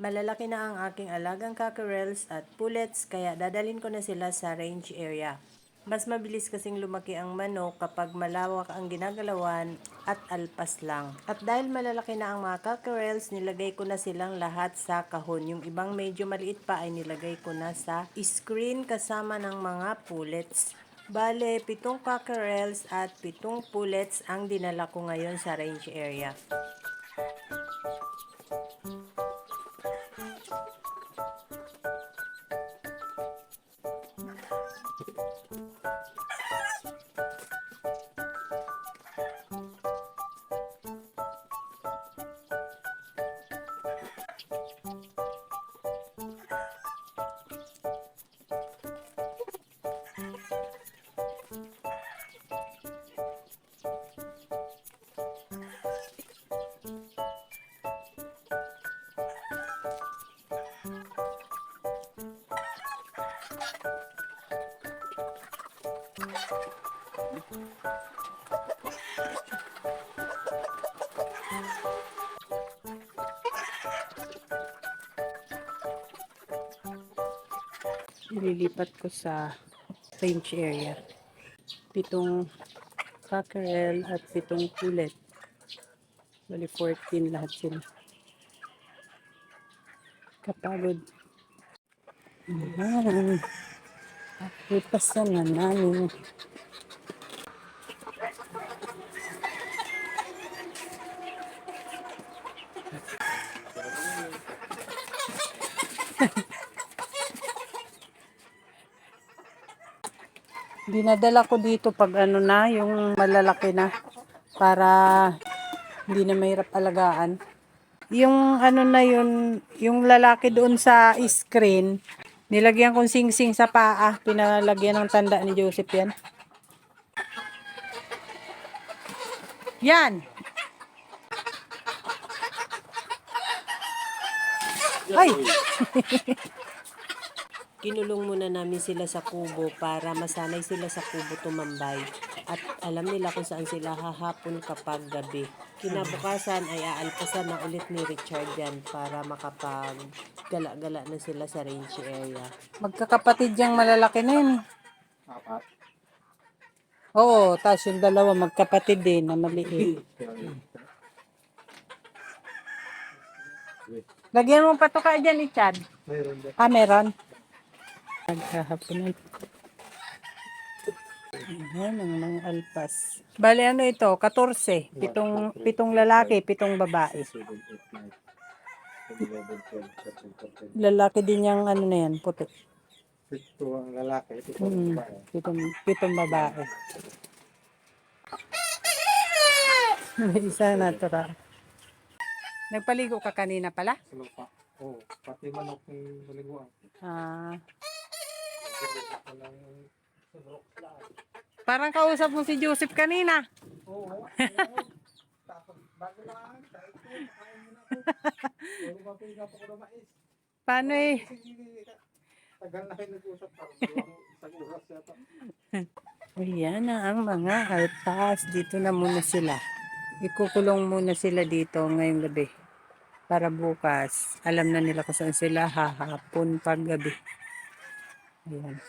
Malalaki na ang aking alagang cockerels at pullets kaya dadalhin ko na sila sa range area. Mas mabilis kasing lumaki ang manok kapag malawak ang ginagalawan at alpas lang. At dahil malalaki na ang mga cockerels, nilagay ko na silang lahat sa kahon. Yung ibang medyo maliit pa ay nilagay ko na sa screen kasama ng mga pullets. Bale, 7 cockerels at 7 pullets ang dinala ko ngayon sa range area. Ililipat ko sa range area. 7 cockerel at 7 pullet. Bali 14 lahat sila. Kapagod. Ayan. Ipasan na namin. Dinadala ko dito pag ano na, yung malalaki na. Para hindi na mahirap alagaan. Yung ano na yun, yung lalaki doon sa screen, nilagyan kong sing-sing sa paa. Pinalagyan ng tanda ni Joseph yan. Yan! Ay! Kinulong muna namin sila sa kubo para masanay sila sa kubo tumambay. At alam nila kung saan sila hahapon kapag gabi. Kinabukasan ay aalpasan na ulit ni Richard yan para makapag-gala-gala na sila sa range area. Magkakapatid yung malalaki na yun. Apat. Oo, tapos yung dalawa magkapatid din na maliit. Lagyan mo pa to ka dyan, Chad. Mayroon din. Ah, meron. Naghahaponan. Ayan ang mga alpas. Bale, ano ito? 14. Pitong lalaki, 7 babae. 7, 8, 9, 10, 11, 12, 13, 14. Lalaki din yung ano na yan, puti. 7 ang lalaki, 7 ang babae. 7 babae. May isa natural. Nagpaligo ka kanina pala? Sa lupa. Oo, pati manok yung baliguan. Ah. Parang kausap mo si Joseph kanina. Oo. Tapos bago lang, kahit ko, pakain mo na ako. Pero mapinga pa ko na mais. Paano eh? Tagal na kayo nag-usap parang isang oras yata. Ayan na ang mga alpas. Dito na muna sila. Ikukulong muna sila dito ngayong gabi. Para bukas, alam na nila kung saan sila hahapon pag gabi. Ayan.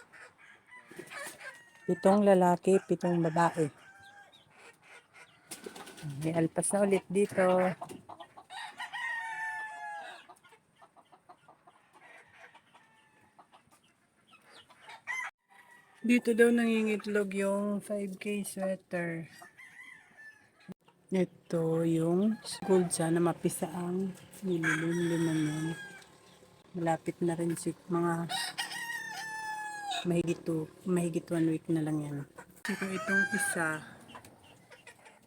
7 lalaki, 7 babae. May alpas na ulit dito. Dito daw nangingitlog yung 5K sweater. Ito yung gold, sana mapisa ang nililimliman yun. Malapit na rin si mga mahigit 1 week na lang yan. Ito itong isa,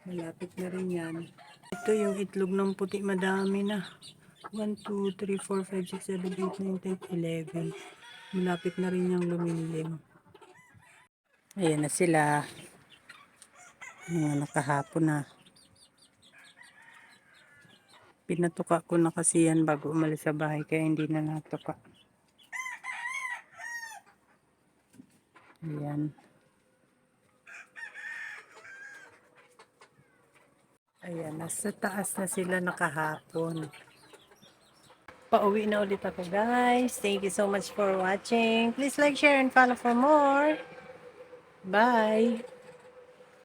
malapit na rin yan. Ito yung itlog ng puti, madami na. 1, 2, 3, 4, 5, 6, 7, 8, 9, 10, 11. Malapit na rin yung lumilim. Ayan na sila. Mga nakahapon na. Pinatuka ko na kasi yan bago umalis sa bahay kaya hindi na natuka. Ayan. Ayan, nasa taas na sila nakahapon. Pauwi na ulit ako, guys. Thank you so much for watching. Please like, share, and follow for more. Bye!